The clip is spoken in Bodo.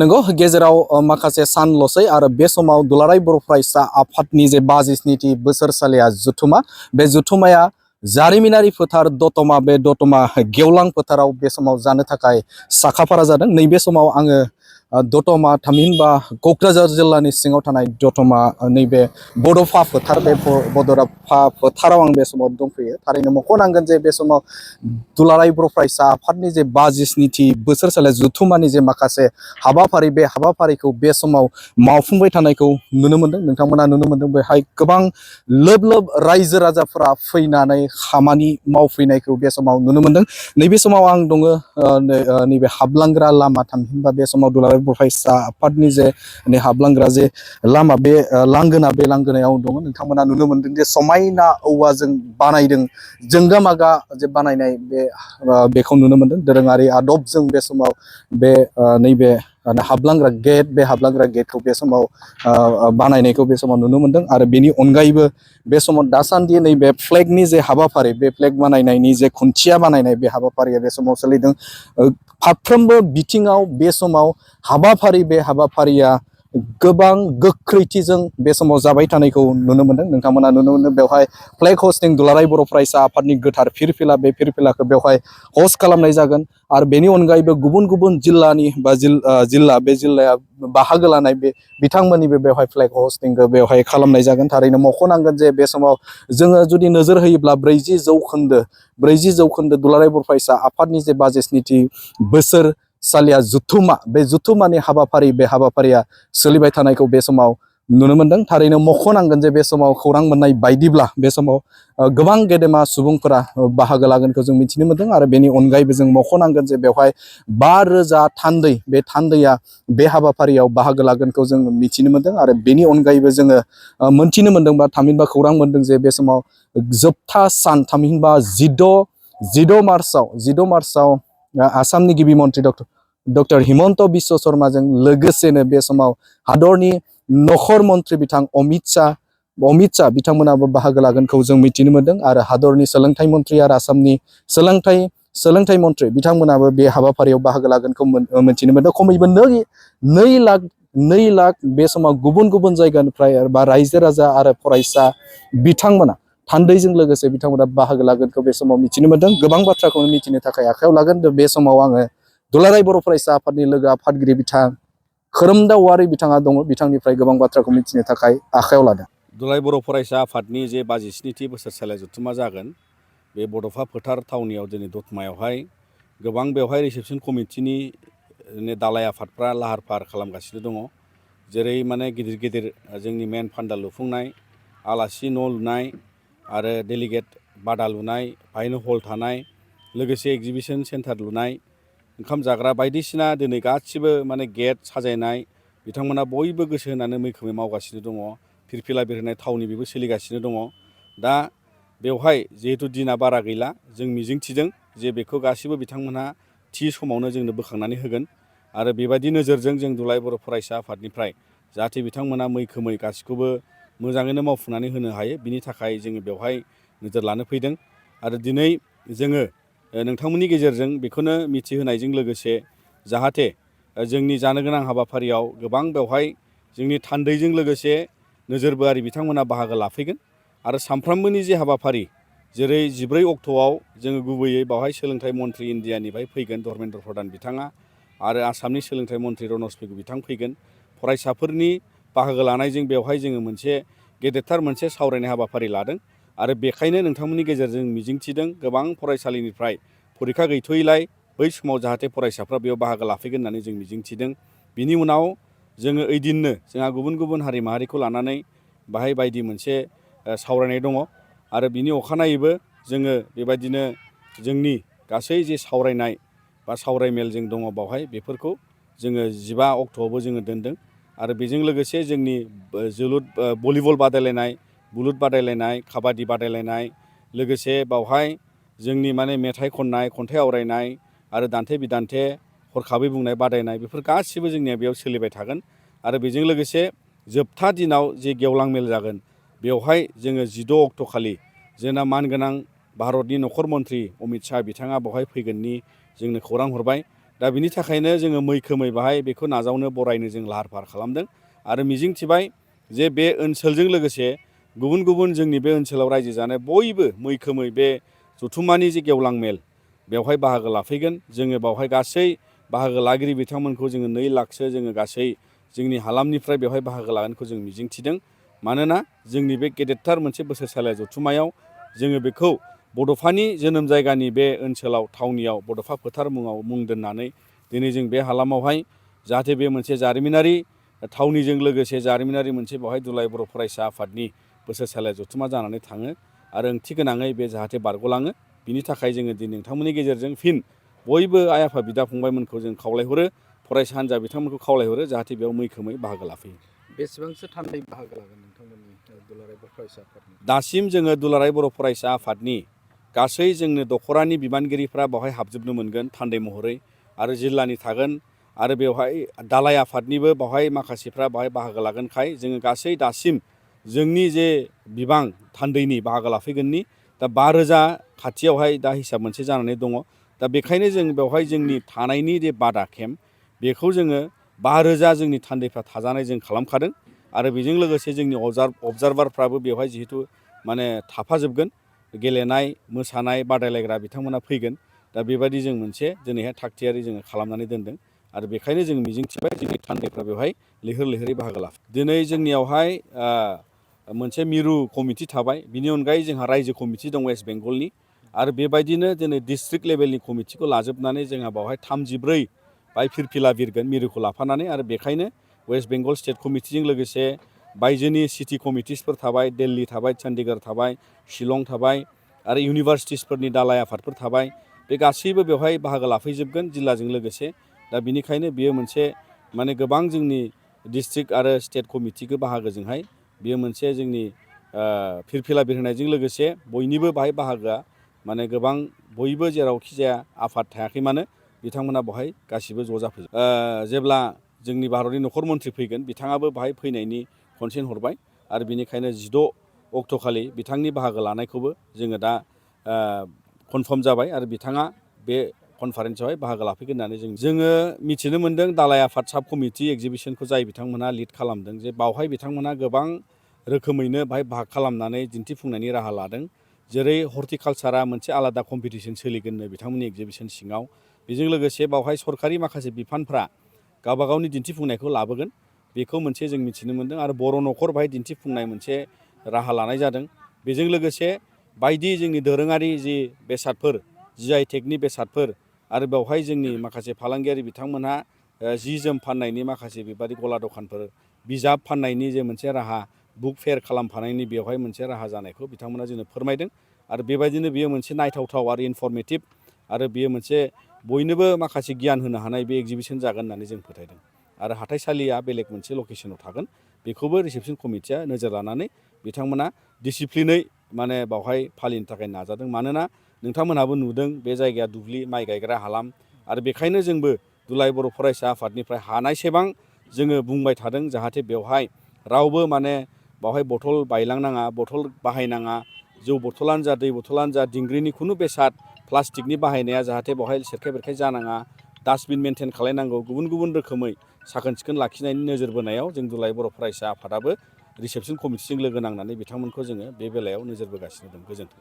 नंगौ गेजेराव माखासे सानल'सै आरो बे समाव दुलाराय बर' फरायसा आफादनि जे 52थि बोसोरसालिया जुथुमा बे जुथुमाया जारिमिनारि फोथार दतमा बे दतमा गेवलां फोथाराव बे समाव जानो थाखाय साखाफारा जादों। नैबे समाव आङो दतमा थामहिनबा क'क्राझार जिल्लानि सिङाव थानाय दतमा नैबे बड'फा फोथार बे बड'फा फोथाराव आं बे समाव दंफैयो। थारैनो मख'नांगोन जे बे समाव दुलाराय बर' फरायसा आफादनि जे 52थि बोसोरसालिया जुथुमानि जे माखासे हाबाफारि बे हाबाफारिखौ बे समाव मावफुंबाय थानायखौ नुनो मोनदों। नोंथांमोना नुनो मोनदों बेहाय गोबां लोब लोब रायजो राजाफोरा फैनानै खामानि मावफैनायखौ बे समाव नुनो मोनदों। नैबे समाव आं दङ नैबे हाबलांग्रा लामा थामहिनबा बे समाव दुलाराय बर' फरायसा आफादनि जे हाबलांग्रा जे लामा बे लांगोना बे लांगोनायाव दङ। नोंथांमोना नुनो मोनदों जे समायना औवाजों बानायदों जोंगा मागा जे बानायनाय बेखौ नुनो मोनदों। दोरोङारि आदबजों बे समाव बे नैबे हाबलांग्रा गेट बे हाबलांग्रा गेटखौ बे समाव बानायनायखौ बे समाव नुनो मोनदों। आरो बेनि अनगायैबो बे समाव दासान्दि नैबे फ्लेगनि जे हाबाफारि बे फ्लेग बानायनायनि जे खुन्थिया बानायनाय बे हाबाफारिया बे समाव सोलिदों। फारफ्रोमबो बिथिङाव बे समाव बे हाबाफारिया गोबां गोख्रैथिजों बे समाव जाबाय थानायखौ नुनो मोनदों। नोंथांमोना नुनो मोनदों बेवहाय फ्लेग हस्टिं दुलाराय बर' फरायसा आफादनि गोथार फिरफिला बे फिरफिलाखौ बेवहाय हस्ट खालामनाय जागोन। आरो बेनि अनगायैबो गुबुन गुबुन जिल्लानि बा जिल्लाया बाहागो लानाय बे बिथांमोननिबो बेवहाय फ्लेग हस्टिंखौ बेवहाय खालामनाय जागोन। थारैनो मख'नांगोन जे बे समाव जोङो जुदि नोजोर होयोब्ला 40 जौखोन्दो दुलाराय बर' फरायसा आफादनि जे 52थि बोसोरसालिया जुथुमा बे जुथुमानि हाबाफारि बे हाबाफारिया सोलिबाय थानायखौ बे समाव नुनो मोनदों। थारैनो मख'नांगोन जे बे समाव खौरां मोननाय बायदिब्ला बे समाव गोबां गेदेमा सुबुंफोरा बाहागो लागोनखौ जों मिथिनो मोनदों। आरो बेनि अनगायैबो जों मख'नांगोन जे बेवहाय 5000 थान्दै बे थान्दैया बे हाबाफारियाव बाहागो लागोनखौ जों मिथिनो मोनदों। आरो बेनि अनगायैबो जोङो मोनथिनो मोनदों बा थामहिनबा खौरां मोनदों जे बे समाव जोबथा सान थामहिनबा 16 मार्चआव आसामनि गिबि मन्थ्रि डक्टर हिमन्त बिश्व शर्माजों लोगोसेनो बे समाव हादरनि नखर मन्थ्रि बिथां अमित शाह बिथांमोनाबो बाहागो लागोनखौ जों मिथिनो मोनदों। आरो हादरनि सोलोंथाइ मन्थ्रि आरो आसामनि सोलोंथाइ मन्थ्रि बिथांमोनाबो बे हाबाफारियाव बाहागो लागोनखौ मिथिनो मोनदों। खमैबो 2 लाख बे समाव गुबुन गुबुन जायगानिफ्राय बा रायजो राजा आरो फरायसा बिथांमोना थान्दैजों लोगोसे बिथांमोना बाहागो लागोनखौ बे समाव मिथिनो मोनदों। गोबां बाथ्राखौनो मिथिनो थाखाय आखायाव लागोन। बे समाव आङो दुलाराय बर' फरायसा आफादनि लोगो आफादगिरि बिथां खोरोमदाव औवारि बिथाङा दङ। बिथांनिफ्राय गोबां बाथ्राखौ मिथिनो थाखाय आखायाव लादों। दुलाराय बर' फरायसा आफादनि जे 52थि बोसोरसालिया जुथुमा जागोन बे बड'फा फोथार थावनियाव दिनै दतमायावहाय गोबां बेवहाय रिसेपसन कमिटिनि दालाय आफादफ्रा लाहार फाहार खालामगासिनो दङ। जेरै माने गिदिर गिदिर जोंनि मेन फान्डाल लुफुंनाय, आलासि न' लुनाय आरो डेलिगेट बादा लुनाय, बाहायनो हल थानाय, लोगोसे एगजिबिसन सेन्टार लुनाय, ओंखाम जाग्रा बायदिसिना दिनै गासिबो माने गेट साजायनाय बिथांमोना बयबो गोसो होनानै मैखोमै मावगासिनो दङ। फिरफिला बिरहोनाय थावनि बेबो सोलिगासिनो दङ। दा बेवहाय जिहेथु दिना बारा गैला जों मिजिंथिदों जे बेखौ गासिबो बिथांमोनहा थि समावनो जोंनो बोखांनानै होगोन। आरो बेबायदि नोजोरजों जों दुलाराय बर' फरायसा आफादनिफ्राय जाहाथे बिथांमोना मैखोमै गासिखौबो मोजाङैनो मावफुंनानै होनो हायो बिनि थाखाय जोङो बेवहाय नोजोर लानो फैदों। आरो दिनै जोङो नोंथांमोननि गेजेरजों बेखौनो मिथिहोनायजों लोगोसे जाहाथे जोंनि जानो गोनां हाबाफारियाव गोबां बेवहाय जोंनि थान्दैजों लोगोसे नोजोरबोआरि बिथांमोना बाहागो लाफैगोन। आरो सानफ्रोमबोनि जे हाबाफारि जेरै 14 अक्ट'आव जोङो गुबैयै बावहाय सोलोंथाइ मन्थ्रि इन्डियानिफ्राय फैगोन धर्मेन्द्र प्रधान बिथाङा आरो आसामनि सोलोंथाइ मन्थ्रि रनज पेगु बिथां फैगोन। फरायसाफोरनि बाहागो लानायजों बेवहाय जोङो मोनसे गेदेरथार मोनसे सावरायनाय हाबाफारि लादों। आरो बेखायनो नोंथांमोननि गेजेरजों मिजिंथिदों गोबां फरायसालिनिफ्राय फरिखा गैथ'यैलाय बै समाव जाहाथे फरायसाफ्रा बेयाव बाहागो लाफैगोन होननानै जों मिजिंथिदों। बिनि उनाव जोङो ओइदिननो जोंहा गुबुन गुबुन हारि माहारिखौ लानानै बाहाय बायदि मोनसे सावरायनाय दङ। आरो बिनि अखानायैबो जोङो बेबायदिनो जोंनि गासै जे सावरायनाय बा सावरायमेल जों दङ बावहाय बेफोरखौ जोङो 15 अक्ट'आवबो जोङो दोनदों। आरो बेजों लोगोसे जोंनि भलिबल बादायलायनाय, बुलुर बादायलायनाय, काबादि बादायलायनाय, लोगोसे बावहाय जोंनि माने मेथाइ खननाय, खन्थाइ आवरायनाय आरो दान्थे बिदान्थे हरखाबै बुंनाय बादायनाय बेफोर गासिबो जोंनिया बेयाव सोलिबाय थागोन। आरो बेजों लोगोसे जोबथा दिनाव जे गेवलां मेल जागोन बेवहाय जोङो 16 अक्ट' खालि जोंना मानगोनां भारतनि नखर मन्थ्रि अमित शाह बिथाङा बेवहाय फैगोननि जोंनो खौरां हरबाय। दा बिनि थाखायनो जोङो मैखोमै बाहाय बेखौ नाजावनो बरायनो जों लाहार फाहार खालामदों आरो मिजिंथिबाय जे बे ओनसोलजों लोगोसे गुबुन गुबुन जोंनि बे ओनसोलाव रायजो जानाय बयबो मैखोमै बे जथुम्मानि जे गेवलां मेल बेवहाय बाहागो लाफैगोन। जोङो बावहाय गासै बाहागो लागिरि बिथांमोनखौ जोङो 2 लाखसो जोङो गासै जोंनि हालामनिफ्राय बेवहाय बाहागो लागोनखौ जों मिजिंथिदों। मानोना जोंनि बे गेदेरथार मोनसे बोसोरसालिया जथुम्मायाव जोङो बेखौ बड'फानि जोनोम जायगानि बे ओनसोलाव थावनियाव बड'फा फोथार मुङाव मुं दोननानै दिनै जों बे हालामावहाय जाहाथे बे मोनसे जारिमिनारि थावनिजों लोगोसे जारिमिनारि मोनसे बेवहाय दुलाराय बर' फरायसा आफादनि बोसोरसालिया जथुम्मा जानानै थाङो आरो ओंथि गोनाङै बे जाहाथे बारग'लाङो। बिनि थाखाय जोङो दिनै नोंथांमोननि गेजेरजों फिन बयबो आइ आफा बिदा फंबायमोनखौ जों खावलायहरो, फरायसा हान्जा बिथांमोनखौ खावलायहरो जाहाथे बेयाव मैखोमै बाहागो लाफैयो। बेसेबांसो थान्दै बाहागो लागोन नोंथांमोननि दुलाराय बर' फरायसा आफादनि? दासिम जोङो दुलाराय बर' फरायसा आफादनि गासै जोंनो दख'रानि बिबानगिरिफ्रा बेवहाय हाबजोबनो मोनगोन थान्दै महरै आरो जिल्लानि थागोन आरो बेवहाय दालाय आफादनिबो बेवहाय माखासेफ्रा बेवहाय बाहागो लागोनखाय जोङो गासै दासिम जोंनि जे बिबां थान्दैनि बाहागो लाफैगोननि दा 5,000 खाथियावहाय दा हिसाब मोनसे जानानै दङ। दा बेखायनो जों बेवहाय जोंनि थानायनि जे बादा केम्प बेखौ जोङो 5,000 जोंनि थान्दैफ्रा थाजानाय जों खालामखादों आरो बेजों लोगोसे जोंनि अबजारभारफ्राबो बेवहाय जिहेथु माने थाफाजोबगोन। गेलेनाय मोसानाय बादायलायग्रा बिथांमोना फैगोन। दा बेबायदि जों मोनसे दिनैहाय थागथियारि जोङो खालामनानै दोनदों आरो बेखायनो जों मिजिंथिबाय जोंनि थान्दैफ्रा बेवहाय लैहोर लैहोरै बाहागो लाफैगोन। दिनै जोंनियावहाय मोनसे मिरु कमिटि थाबाय, बिनि अनगायै जोंहा रायजो कमिटि दं वेस्ट बेंगलनि आरो बेबायदिनो दिनै डिस्ट्रिक्ट लेभेलनि कमिटिखौ लाजोबनानै जोंहा बेवहाय 34 बाय फिरफिला बिरगोन मिरुखौ लाफानानै आरो बेखायनो वेस्ट बेंगल स्टेट कमिटिजों लोगोसे बायजोनि सिटि कमिटिसफोर थाबाय, दिल्ली थाबाय, चन्डीगढ़ थाबाय, शिलं थाबाय आरो इउनिभारसिटिसफोरनि दालाय आफादफोर थाबाय। बे गासैबो बेवहाय बाहागो लाफैजोबगोन जिल्लाजों लोगोसे। दा बिनिखायनो बियो मोनसे माने गोबां जोंनि डिस्ट्रिक्ट आरो स्टेट कमिटिखौ बाहागोजोंहाय बियो मोनसे जोंनि फिरफिला बिरहोनायजों लोगोसे बयनिबो बाहाय बाहागोआ माने गोबां बयबो जेरावखि जाया आफाद थायाखै मानो बिथांमोना बेवहाय गासिबो ज' जाफैयो। जेब्ला जोंनि भारतनि नखर मन्थ्रि फैगोन बिथाङाबो बाहाय फैनायनि कनसेन्ट हरबाय आरो बिनिखायनो 16 अक्ट'खालि बिथांनि बाहागो लानायखौबो जोङो दा कनफार्म जाबाय आरो बिथाङा बे कनफारेन्सआवहाय बाहागो लाफैगोन होननानै जोङो मिथिनो मोन्दों। दालाय आफाद साब कमिटि एग्जिबिसनखौ जाय बिथांमोनहा लिड खालामदों जे बावहाय बिथांमोनहा गोबां रोखोमैनो बाहाय भाग खालामनानै दिन्थिफुंनायनि राहा लादों। जेरै हर्टिकालसारा मोनसे आलादा कम्पिटिसन सोलिगोननो बिथांमोननि एग्जिबिसन सिङाव। बेजों लोगोसे बावहाय सरकारि माखासे बिफानफ्रा गावबा गावनि दिन्थिफुंनायखौ लाबोगोन, बेखौ मोनसे जों मिथिनो मोन्दों आरो बर' न'खर बाहाय दिन्थिफुंनाय मोनसे राहा लानाय जादों। बेजों लोगोसे बायदि जोंनि दोरोङारि जि बेसादफोर GI टेगनि बेसादफोर आरो बेवहाय जोंनि माखासे फालांगियारि बिथांमोनहा जि जोम फाननायनि माखासे बेबादि गला दखानफोर, बिजाब फाननायनि जे मोनसे राहा, बुक फेयार खालामफानायनि बेवहाय मोनसे राहा जानायखौ बिथांमोना जोंनो फोरमायदों आरो बेबायदिनो बियो मोनसे नायथावथाव आरो इनफरमेटिभ आरो बियो मोनसे बयनोबो माखासे गियान होनो हानाय बे एग्जिबिसन जागोन होननानै जों फोथायदों। आरो हाथाइसालिया बेलेग मोनसे लकेसनाव थागोन, बेखौबो रिसेपसन कमिटिया नोजोर लानानै बिथांमोना डिसिप्लिनै माने बावहाय फालिनो थाखाय नाजादों। मानोना नोंथांमोनहाबो नुदों बे जायगाया दुब्लि माइ गायग्रा हालाम आरो बेखायनो जोंबो दुलाराय बर' फरायसा आफादनिफ्राय हानायसेबां जोङो बुंबाय थादों जाहाथे बेवहाय रावबो माने बावहाय बथल बायलांनाङा, बथल बाहायनाङा, जौ बथलानो जा दै बथलानो जा दिंग्रिनि खुनु बेसाद प्लास्टिकनि बाहायनाया जाहाथे बेवहाय सेरखाय बेरखाय जानाङा, डास्टबिन मेनटेन खालायनांगौ, गुबुन गुबुन रोखोमै साखोन सिखोन लाखिनायनि नोजोर बोनायाव जों दुलाराय बर' फरायसा आफादाबो रिसेपसन कमिटिजों लोगो नांनानै बिथांमोनखौ जोङो बे बेलायाव नोजोर बोगासिनो दं। गोजोन्थों।